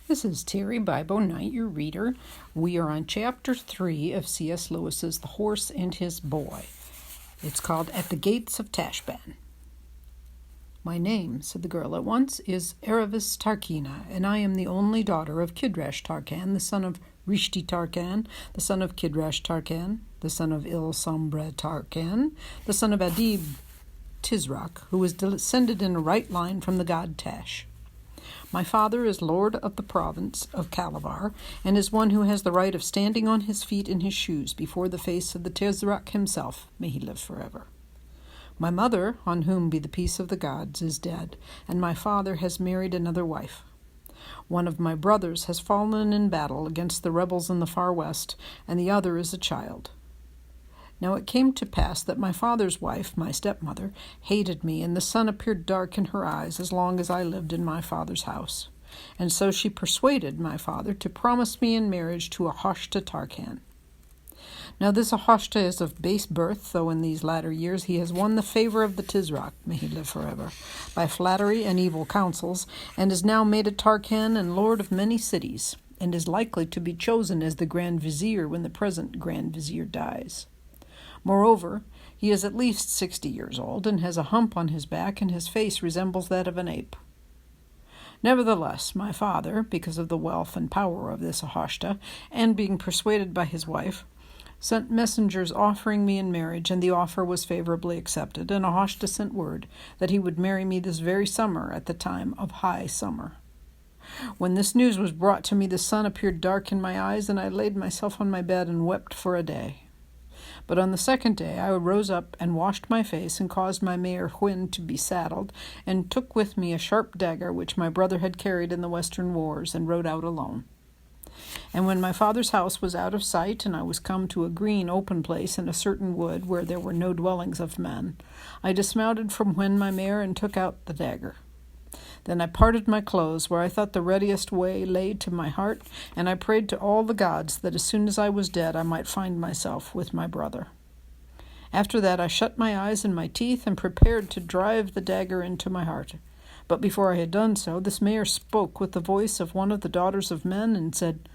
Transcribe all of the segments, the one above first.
This is Terry Bibo Knight, your reader. We are on Chapter 3 of C.S. Lewis's The Horse and His Boy. It's called At the Gates of Tashbaan. "My name," said the girl at once, "is Aravis Tarkina, and I am the only daughter of Kidrash Tarkan, the son of Rishti Tarkan, the son of Kidrash Tarkan, the son of Il-Sambre Tarkan, the son of Adib Tizrak, who was descended in a right line from the god Tash. My father is lord of the province of Calabar, and is one who has the right of standing on his feet in his shoes before the face of the Tizrak himself. May he live forever. My mother, on whom be the peace of the gods, is dead, and my father has married another wife. One of my brothers has fallen in battle against the rebels in the far west, and the other is a child. Now it came to pass that my father's wife, my stepmother, hated me, and the sun appeared dark in her eyes as long as I lived in my father's house. And so she persuaded my father to promise me in marriage to Ahoshta Tarkan. Now this Ahoshta is of base birth, though in these latter years he has won the favor of the Tizrak, may he live forever, by flattery and evil counsels, and is now made a Tarkan and lord of many cities, and is likely to be chosen as the Grand Vizier when the present Grand Vizier dies. Moreover, he is at least 60 years old, and has a hump on his back, and his face resembles that of an ape. Nevertheless, my father, because of the wealth and power of this Ahoshta, and being persuaded by his wife, sent messengers offering me in marriage, and the offer was favorably accepted, and Ahoshta sent word that he would marry me this very summer at the time of high summer. When this news was brought to me, the sun appeared dark in my eyes, and I laid myself on my bed and wept for a day. But on the second day I rose up and washed my face, and caused my mare Hwin to be saddled, and took with me a sharp dagger which my brother had carried in the western wars, and rode out alone. And when my father's house was out of sight, and I was come to a green open place in a certain wood where there were no dwellings of men, I dismounted from Hwin my mare, and took out the dagger. Then I parted my clothes where I thought the readiest way lay to my heart, and I prayed to all the gods that as soon as I was dead I might find myself with my brother. After that I shut my eyes and my teeth, and prepared to drive the dagger into my heart. But before I had done so, this mare spoke with the voice of one of the daughters of men, and said,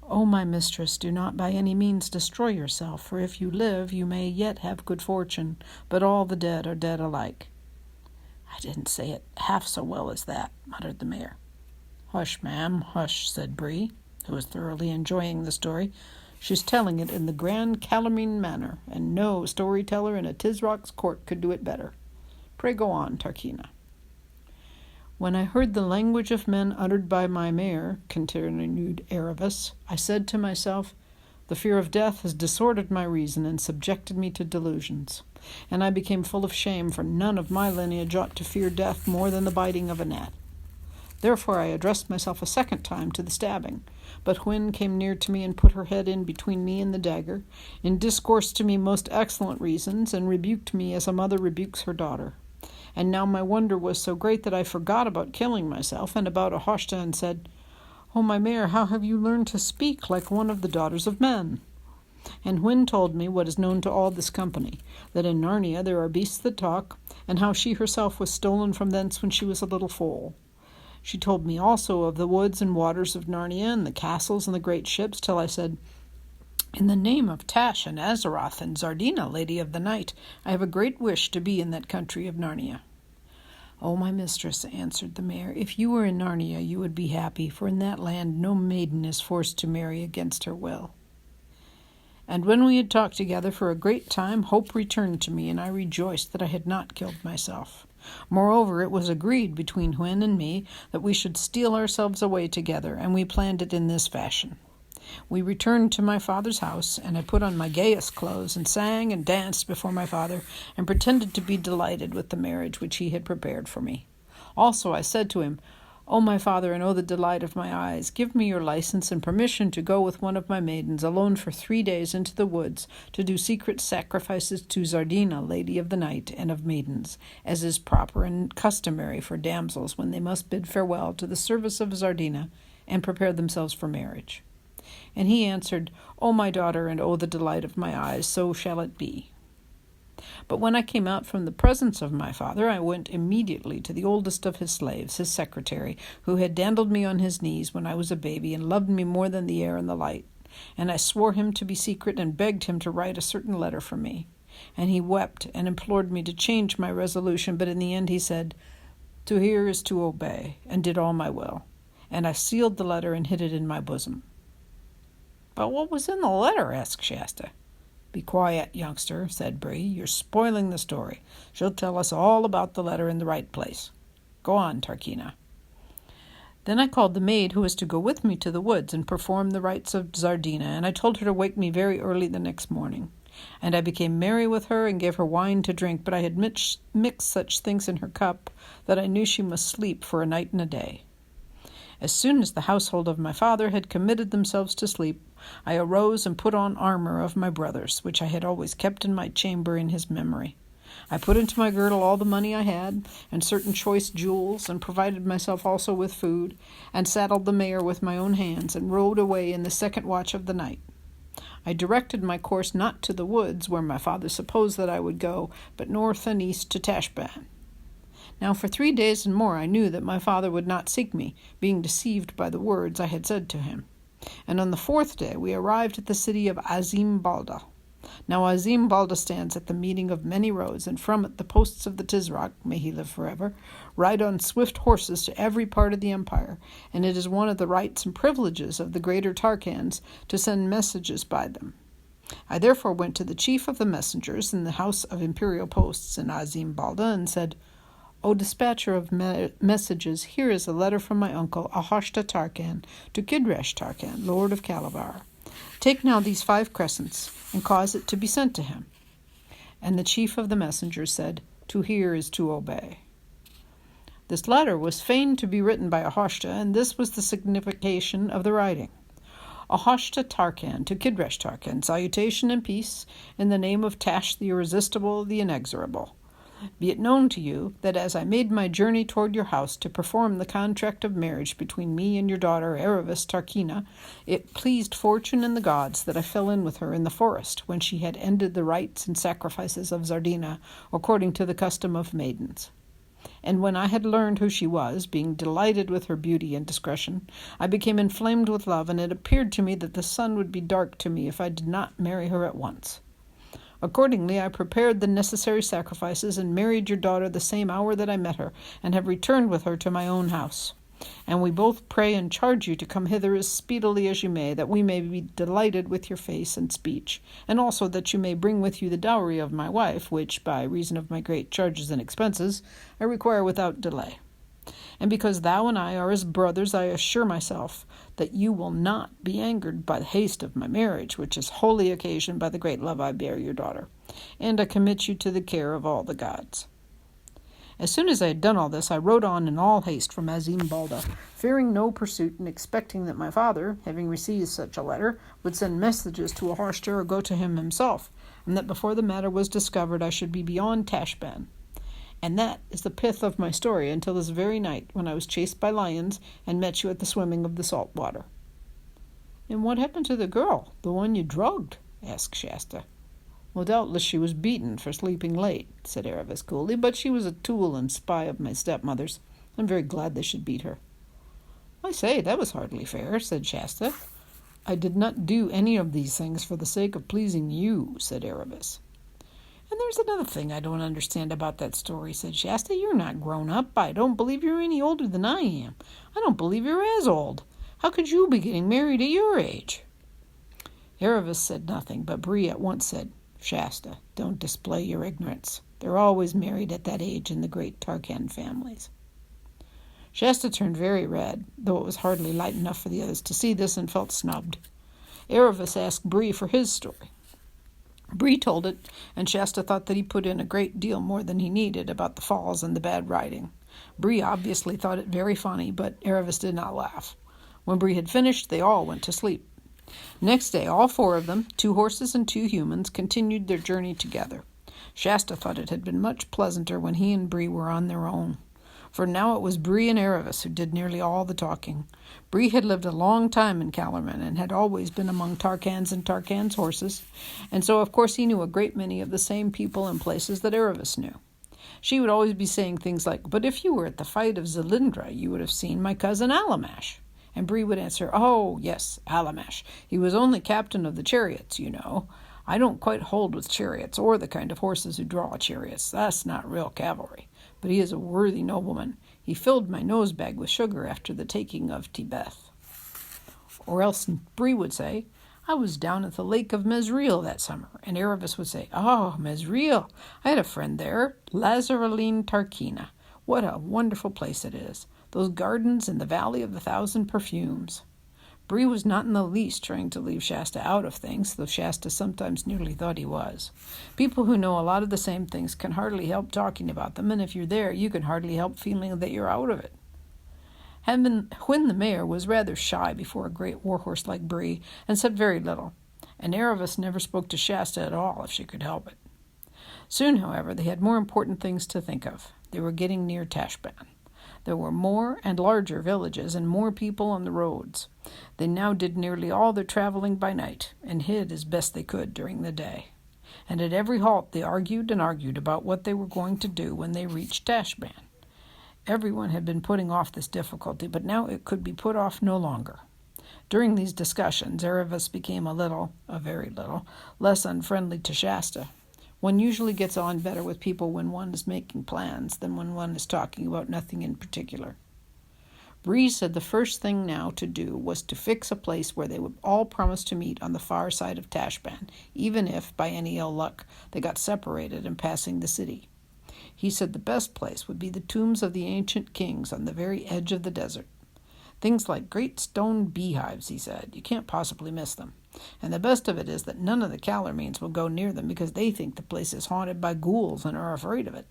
'O my mistress, do not by any means destroy yourself, for if you live you may yet have good fortune, but all the dead are dead alike.' 'I didn't say it half so well as that,' muttered the mare. 'Hush, ma'am, hush,' said Bree, who was thoroughly enjoying the story. 'She's telling it in the grand Calamine manner, and no storyteller in a Tizrak's court could do it better. Pray go on, Tarkina.' 'When I heard the language of men uttered by my mare,' continued Aravis, 'I said to myself, the fear of death has disordered my reason and subjected me to delusions. And I became full of shame, for none of my lineage ought to fear death more than the biting of a gnat. Therefore I addressed myself a second time to the stabbing. But Hwin came near to me, and put her head in between me and the dagger, and discoursed to me most excellent reasons, and rebuked me as a mother rebukes her daughter. And now my wonder was so great that I forgot about killing myself, and about Ahoshta, and said, 'O my mare, how have you learned to speak like one of the daughters of men?' And Hwin told me what is known to all this company, that in Narnia there are beasts that talk, and how she herself was stolen from thence when she was a little foal. She told me also of the woods and waters of Narnia, and the castles and the great ships, till I said, 'In the name of Tash and Azeroth and Zardina, Lady of the Night, I have a great wish to be in that country of Narnia.' 'O my mistress,' answered the mare, 'if you were in Narnia you would be happy, for in that land no maiden is forced to marry against her will.' And when we had talked together for a great time, hope returned to me, and I rejoiced that I had not killed myself. Moreover, it was agreed between Hwin and me that we should steal ourselves away together, and we planned it in this fashion. We returned to my father's house, and I put on my gayest clothes, and sang and danced before my father, and pretended to be delighted with the marriage which he had prepared for me. Also I said to him, 'O my father, and O the delight of my eyes, give me your license and permission to go with one of my maidens alone for 3 days into the woods to do secret sacrifices to Zardina, Lady of the Night and of maidens, as is proper and customary for damsels when they must bid farewell to the service of Zardina and prepare themselves for marriage.' And he answered, 'O my daughter, and O the delight of my eyes, so shall it be.' But when I came out from the presence of my father, I went immediately to the oldest of his slaves, his secretary, who had dandled me on his knees when I was a baby and loved me more than the air and the light. And I swore him to be secret and begged him to write a certain letter for me. And he wept and implored me to change my resolution, but in the end he said, "To hear is to obey," and did all my will. And I sealed the letter and hid it in my bosom. "But what was in the letter?" asked Shasta. "Be quiet, youngster," said Bree. "You're spoiling the story. She'll tell us all about the letter in the right place. Go on, Tarkina." Then I called the maid who was to go with me to the woods and perform the rites of Zardina, and I told her to wake me very early the next morning. And I became merry with her and gave her wine to drink, but I had mixed such things in her cup that I knew she must sleep for a night and a day. As soon as the household of my father had committed themselves to sleep, I arose and put on armor of my brother's, which I had always kept in my chamber in his memory. I put into my girdle all the money I had, and certain choice jewels, and provided myself also with food, and saddled the mare with my own hands, and rode away in the second watch of the night. I directed my course not to the woods, where my father supposed that I would go, but north and east to Tashbaan. Now for 3 days and more I knew that my father would not seek me, being deceived by the words I had said to him. And on the 4th day we arrived at the city of Azim Balda. Now Azim Balda stands at the meeting of many roads, and from it the posts of the Tizrak, may he live forever, ride on swift horses to every part of the empire, and it is one of the rights and privileges of the greater Tarkans to send messages by them. I therefore went to the chief of the messengers in the house of imperial posts in Azim Balda and said, "O dispatcher of messages, here is a letter from my uncle Ahashta Tarkan to Kidresh Tarkan, lord of Calabar. Take now these 5 crescents, and cause it to be sent to him." And the chief of the messengers said, "To hear is to obey." This letter was feigned to be written by Ahashta, and this was the signification of the writing. Ahashta Tarkan to Kidresh Tarkan, salutation and peace, in the name of Tash the irresistible, the inexorable. Be it known to you that as I made my journey toward your house to perform the contract of marriage between me and your daughter Aravis Tarkina, it pleased fortune and the gods that I fell in with her in the forest when she had ended the rites and sacrifices of Zardina according to the custom of maidens. And when I had learned who she was, being delighted with her beauty and discretion, I became inflamed with love, and it appeared to me that the sun would be dark to me if I did not marry her at once. Accordingly, I prepared the necessary sacrifices and married your daughter the same hour that I met her, and have returned with her to my own house. And we both pray and charge you to come hither as speedily as you may, that we may be delighted with your face and speech, and also that you may bring with you the dowry of my wife, which, by reason of my great charges and expenses, I require without delay. And because thou and I are as brothers, I assure myself that you will not be angered by the haste of my marriage, which is wholly occasioned by the great love I bear your daughter, and I commit you to the care of all the gods. As soon as I had done all this, I rode on in all haste from Azim Balda, fearing no pursuit and expecting that my father, having received such a letter, would send messages to Ahashta or go to him himself, and that before the matter was discovered I should be beyond Tashbaan. And that is the pith of my story until this very night, when I was chased by lions and met you at the swimming of the salt water. "And what happened to the girl, the one you drugged?" asked Shasta. "Well, doubtless she was beaten for sleeping late," said Aravis coolly, "but she was a tool and spy of my stepmother's. I'm very glad they should beat her." "I say, that was hardly fair," said Shasta. "I did not do any of these things for the sake of pleasing you," said Aravis. "And there's another thing I don't understand about that story," said Shasta. "You're not grown up. I don't believe you're any older than I am. I don't believe you're as old. How could you be getting married at your age?" Aravis said nothing, but Bree at once said, "Shasta, don't display your ignorance. They're always married at that age in the great Tarkan families." Shasta turned very red, though it was hardly light enough for the others to see this, and felt snubbed. Aravis asked Bree for his story. Bree told it, and Shasta thought that he put in a great deal more than he needed about the falls and the bad riding. Bree obviously thought it very funny, but Aravis did not laugh. When Bree had finished, they all went to sleep. Next day, all 4 of them, 2 horses and 2 humans, continued their journey together. Shasta thought it had been much pleasanter when he and Bree were on their own. For now it was Bree and Aravis who did nearly all the talking. Bree had lived a long time in Calormen and had always been among Tarkans and Tarkans' horses, and so of course he knew a great many of the same people and places that Aravis knew. She would always be saying things like, "But if you were at the fight of Zelindra, you would have seen my cousin Alamash." And Bree would answer, "Oh, yes, Alamash. He was only captain of the chariots, you know. I don't quite hold with chariots, or the kind of horses who draw chariots. That's not real cavalry. But he is a worthy nobleman. He filled my nose bag with sugar after the taking of Tibeth." Or else Bree would say, "I was down at the lake of Mesril that summer," and Aravis would say, "Oh, Mesril. I had a friend there, Lazareline Tarkina. What a wonderful place it is. Those gardens in the Valley of the Thousand Perfumes." Bree was not in the least trying to leave Shasta out of things, though Shasta sometimes nearly thought he was. People who know a lot of the same things can hardly help talking about them, and if you're there, you can hardly help feeling that you're out of it. When the mayor was rather shy before a great warhorse like Bree, and said very little, and Aravis never spoke to Shasta at all if she could help it. Soon, however, they had more important things to think of. They were getting near Tashban. There were more and larger villages and more people on the roads. They now did nearly all their traveling by night, and hid as best they could during the day. And at every halt they argued and argued about what they were going to do when they reached Tashban. Everyone had been putting off this difficulty, but now it could be put off no longer. During these discussions, Aravis became a very little, less unfriendly to Shasta. One usually gets on better with people when one is making plans than when one is talking about nothing in particular. Bree said the first thing now to do was to fix a place where they would all promise to meet on the far side of Tashban, even if, by any ill luck, they got separated in passing the city. He said the best place would be the tombs of the ancient kings on the very edge of the desert. Things like great stone beehives, he said. You can't possibly miss them. And the best of it is that none of the Calormenes will go near them because they think the place is haunted by ghouls and are afraid of it.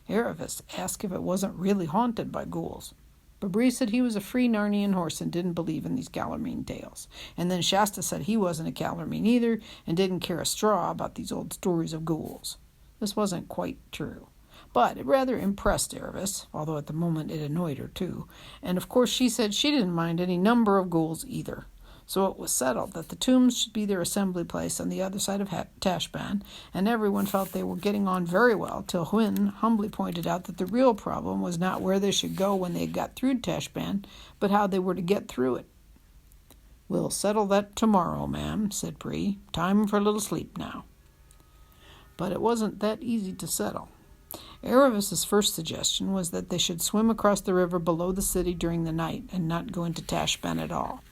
Aravis asked if it wasn't really haunted by ghouls. But Bree said he was a free Narnian horse and didn't believe in these Calormene tales. And then Shasta said he wasn't a Calormene either and didn't care a straw about these old stories of ghouls. This wasn't quite true. But it rather impressed Aravis, although at the moment it annoyed her too, and of course she said she didn't mind any number of ghouls either. So it was settled that the tombs should be their assembly place on the other side of Tashban, and everyone felt they were getting on very well, till Hwin humbly pointed out that the real problem was not where they should go when they got through Tashban, but how they were to get through it. "We'll settle that tomorrow, ma'am," said Bree. "Time for a little sleep now." But it wasn't that easy to settle. Aravis's first suggestion was that they should swim across the river below the city during the night and not go into Tashban at all.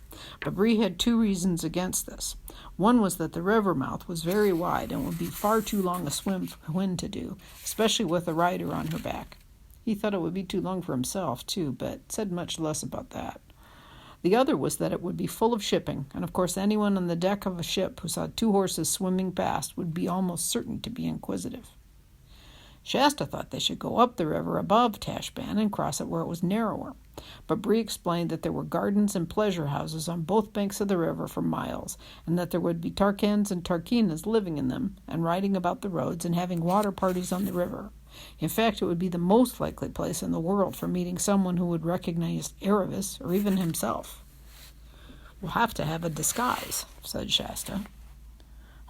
But Bree had two reasons against this. One was that the river mouth was very wide and would be far too long a swim for Hwin to do, especially with a rider on her back. He thought it would be too long for himself, too, but said much less about that. The other was that it would be full of shipping, and of course anyone on the deck of a ship who saw two horses swimming past would be almost certain to be inquisitive. Shasta thought they should go up the river above Tashban and cross it where it was narrower, but Bree explained that there were gardens and pleasure houses on both banks of the river for miles, and that there would be Tarkans and Tarkinas living in them, and riding about the roads and having water parties on the river. In fact, it would be the most likely place in the world for meeting someone who would recognize Aravis, or even himself. "We'll have to have a disguise," said Shasta.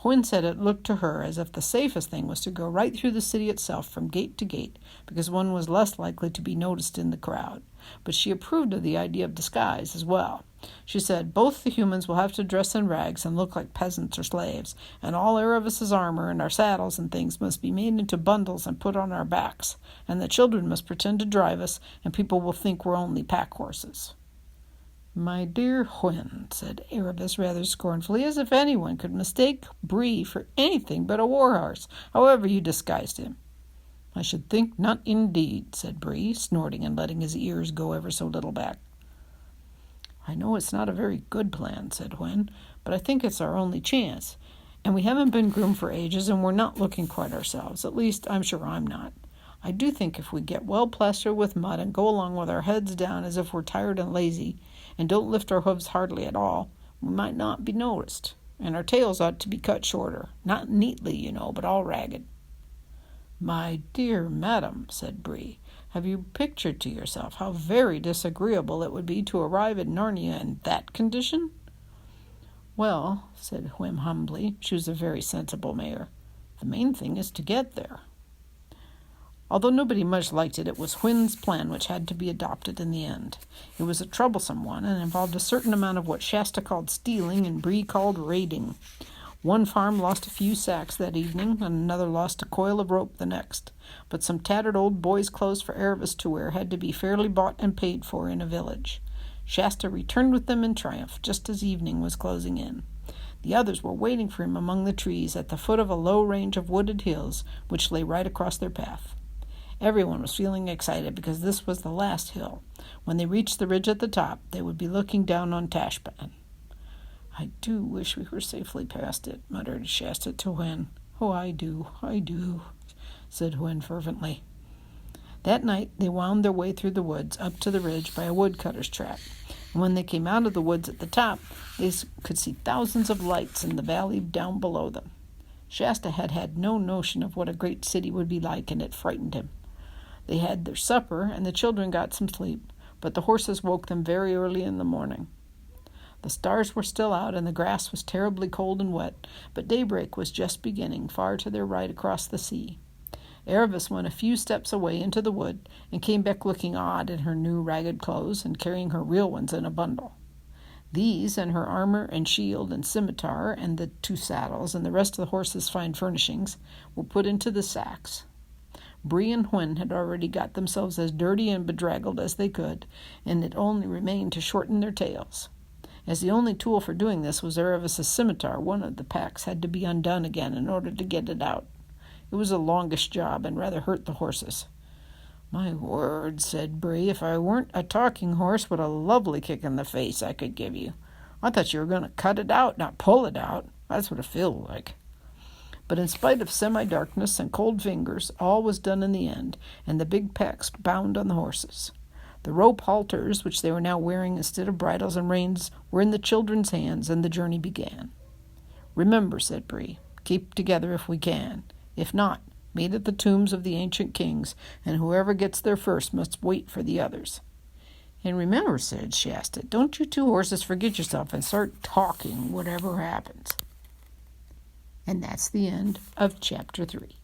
Hwin said it looked to her as if the safest thing was to go right through the city itself from gate to gate, because one was less likely to be noticed in the crowd. But she approved of the idea of disguise as well. She said, "Both the humans will have to dress in rags and look like peasants or slaves, and all Aravis's armor and our saddles and things must be made into bundles and put on our backs, and the children must pretend to drive us, and people will think we're only pack horses." "My dear Hwin," said Aravis rather scornfully, "as if anyone could mistake Bree for anything but a warhorse, however you disguised him." "I should think not indeed," said Bree, snorting and letting his ears go ever so little back. "I know it's not a very good plan," said Hwin, "but I think it's our only chance. And we haven't been groomed for ages, and we're not looking quite ourselves. At least, I'm sure I'm not. I do think if we get well plastered with mud and go along with our heads down as if we're tired and lazy, and don't lift our hooves hardly at all, we might not be noticed. And our tails ought to be cut shorter. Not neatly, but all ragged." "My dear madam," said Bree, Have you pictured to yourself how very disagreeable it would be to arrive at Narnia in that condition?" "Well," said Hwim humbly, she was a very sensible mare, "the main thing is to get there." Although nobody much liked it, it was Hwin's plan which had to be adopted in the end. It was a troublesome one and involved a certain amount of what Shasta called stealing and Bree called raiding. One farm lost a few sacks that evening, and another lost a coil of rope the next. But some tattered old boys' clothes for Aravis to wear had to be fairly bought and paid for in a village. Shasta returned with them in triumph, just as evening was closing in. The others were waiting for him among the trees at the foot of a low range of wooded hills which lay right across their path. Everyone was feeling excited because this was the last hill. When they reached the ridge at the top, they would be looking down on Tashbaan. "I do wish we were safely past it," muttered Shasta to Hwin. "Oh, I do, said Hwin fervently. That night they wound their way through the woods up to the ridge by a woodcutter's track, and when they came out of the woods at the top, they could see thousands of lights in the valley down below them. Shasta had had no notion of what a great city would be like, and it frightened him. They had their supper, and the children got some sleep, but the horses woke them very early in the morning. The stars were still out, and the grass was terribly cold and wet, but daybreak was just beginning, far to their right across the sea. Aravis went a few steps away into the wood, and came back looking odd in her new ragged clothes, and carrying her real ones in a bundle. These, and her armor and shield and scimitar, and the 2 saddles, and the rest of the horse's fine furnishings, were put into the sacks. Bree and Hwin had already got themselves as dirty and bedraggled as they could, and it only remained to shorten their tails. As the only tool for doing this was Aravis's scimitar, one of the packs had to be undone again in order to get it out. It was a longish job and rather hurt the horses. "My word," said Bree, "if I weren't a talking horse, what a lovely kick in the face I could give you. I thought you were going to cut it out, not pull it out. That's what it feels like." But in spite of semi-darkness and cold fingers, all was done in the end, and the big packs bound on the horses. The rope halters, which they were now wearing instead of bridles and reins, were in the children's hands, and the journey began. "Remember," said Bree, "keep together if we can. If not, meet at the tombs of the ancient kings, and whoever gets there first must wait for the others." "And remember," said Shasta, "don't you 2 horses forget yourself and start talking whatever happens." And that's the end of Chapter 3.